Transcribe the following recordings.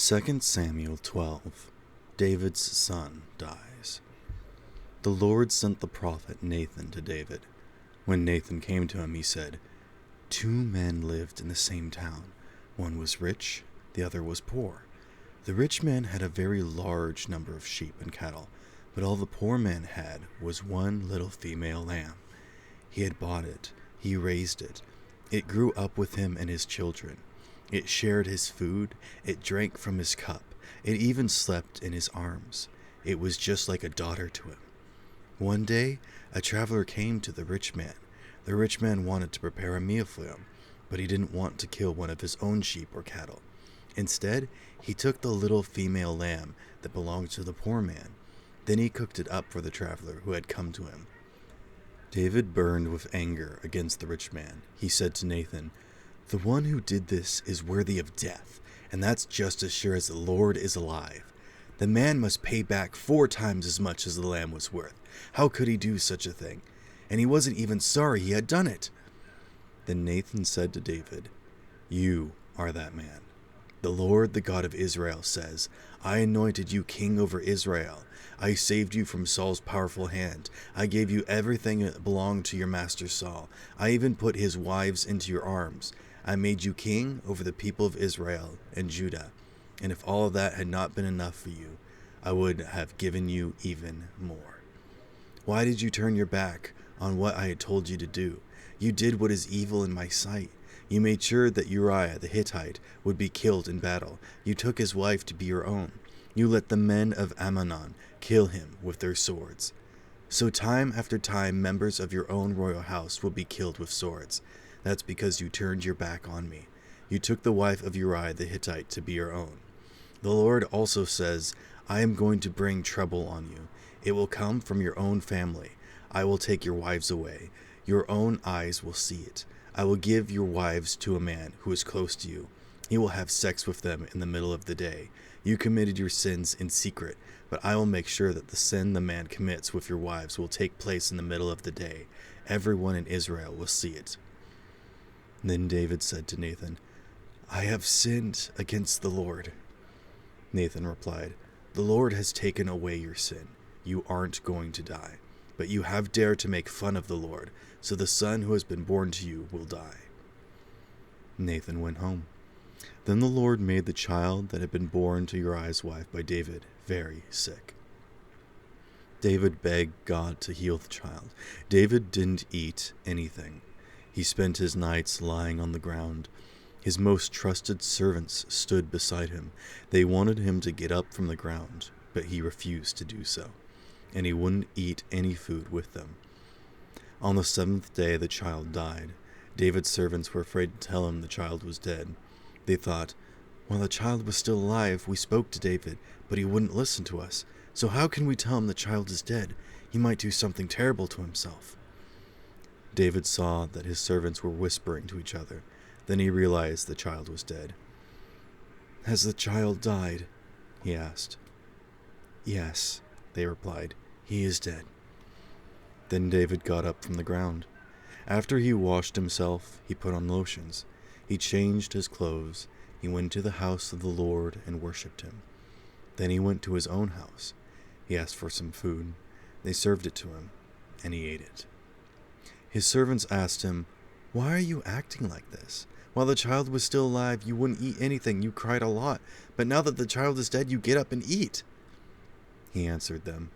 2 Samuel 12. David's son dies. The Lord sent the prophet Nathan to David. When Nathan came to him, he said, "Two men lived in the same town. One was rich, the other was poor. The rich man had a very large number of sheep and cattle, but all the poor man had was one little female lamb. He had bought it, he raised it. It grew up with him and his children. It shared his food, it drank from his cup, it even slept in his arms. It was just like a daughter to him. One day, a traveler came to the rich man. The rich man wanted to prepare a meal for him, but he didn't want to kill one of his own sheep or cattle. Instead, he took the little female lamb that belonged to the poor man. Then he cooked it up for the traveler who had come to him. David burned with anger against the rich man. He said to Nathan, "The one who did this is worthy of death, and that's just as sure as the Lord is alive. The man must pay back 4 times as much as the lamb was worth. How could he do such a thing? And he wasn't even sorry he had done it." Then Nathan said to David, "You are that man. The Lord, the God of Israel, says, I anointed you king over Israel. I saved you from Saul's powerful hand. I gave you everything that belonged to your master Saul. I even put his wives into your arms. I made you king over the people of Israel and Judah. And if all of that had not been enough for you, I would have given you even more. Why did you turn your back on what I had told you to do? You did what is evil in my sight. You made sure that Uriah the Hittite would be killed in battle. You took his wife to be your own. You let the men of Ammon kill him with their swords. So time after time, members of your own royal house will be killed with swords. That's because you turned your back on me. You took the wife of Uriah the Hittite to be your own. The Lord also says, I am going to bring trouble on you. It will come from your own family. I will take your wives away. Your own eyes will see it. I will give your wives to a man who is close to you. He will have sex with them in the middle of the day. You committed your sins in secret, but I will make sure that the sin the man commits with your wives will take place in the middle of the day. Everyone in Israel will see it." Then David said to Nathan, "I have sinned against the Lord." Nathan replied, "The Lord has taken away your sin. You aren't going to die. But you have dared to make fun of the Lord, so the son who has been born to you will die." Nathan went home. Then the Lord made the child that had been born to Uriah's wife by David very sick. David begged God to heal the child. David didn't eat anything. He spent his nights lying on the ground. His most trusted servants stood beside him. They wanted him to get up from the ground, but he refused to do so, and he wouldn't eat any food with them. On the 7th day the child died. David's servants were afraid to tell him the child was dead. They thought, "While the child was still alive, we spoke to David, but he wouldn't listen to us. So how can we tell him the child is dead? He might do something terrible to himself." David saw that his servants were whispering to each other. Then he realized the child was dead. "Has the child died?" he asked. "Yes," they replied. "He is dead." Then David got up from the ground. After he washed himself, he put on lotions. He changed his clothes. He went to the house of the Lord and worshipped him. Then he went to his own house. He asked for some food. They served it to him, and he ate it. His servants asked him, "Why are you acting like this? While the child was still alive, you wouldn't eat anything. You cried a lot. But now that the child is dead, you get up and eat." He answered them,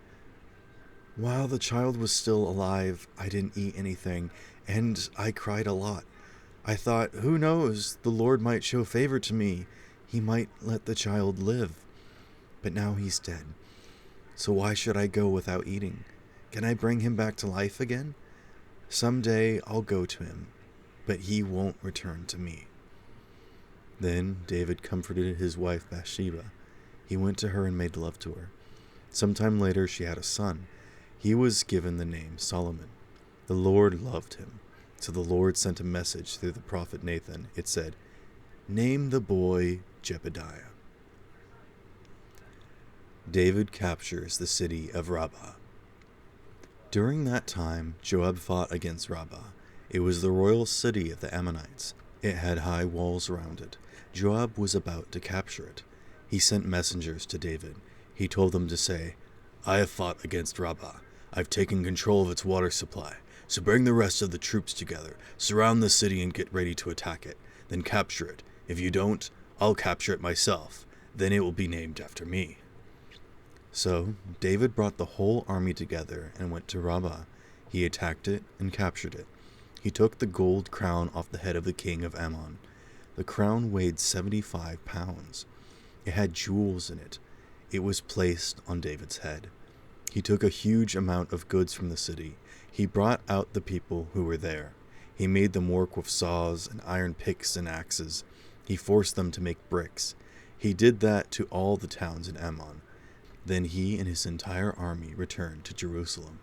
"While the child was still alive, I didn't eat anything, and I cried a lot. I thought, who knows, the Lord might show favor to me. He might let the child live. But now he's dead. So why should I go without eating? Can I bring him back to life again? Someday I'll go to him, but he won't return to me." Then David comforted his wife Bathsheba. He went to her and made love to her. Sometime later she had a son. He was given the name Solomon. The Lord loved him. So the Lord sent a message through the prophet Nathan. It said, "Name the boy Jebediah." David captures the city of Rabbah. During that time, Joab fought against Rabbah. It was the royal city of the Ammonites. It had high walls around it. Joab was about to capture it. He sent messengers to David. He told them to say, "I have fought against Rabbah. I've taken control of its water supply. So bring the rest of the troops together, surround the city and get ready to attack it. Then capture it. If you don't, I'll capture it myself. Then it will be named after me." So David brought the whole army together and went to Rabbah. He attacked it and captured it. He took the gold crown off the head of the king of Ammon. The crown weighed 75 pounds. It had jewels in it. It was placed on David's head. He took a huge amount of goods from the city. He brought out the people who were there. He made them work with saws and iron picks and axes. He forced them to make bricks. He did that to all the towns in Ammon. Then he and his entire army returned to Jerusalem.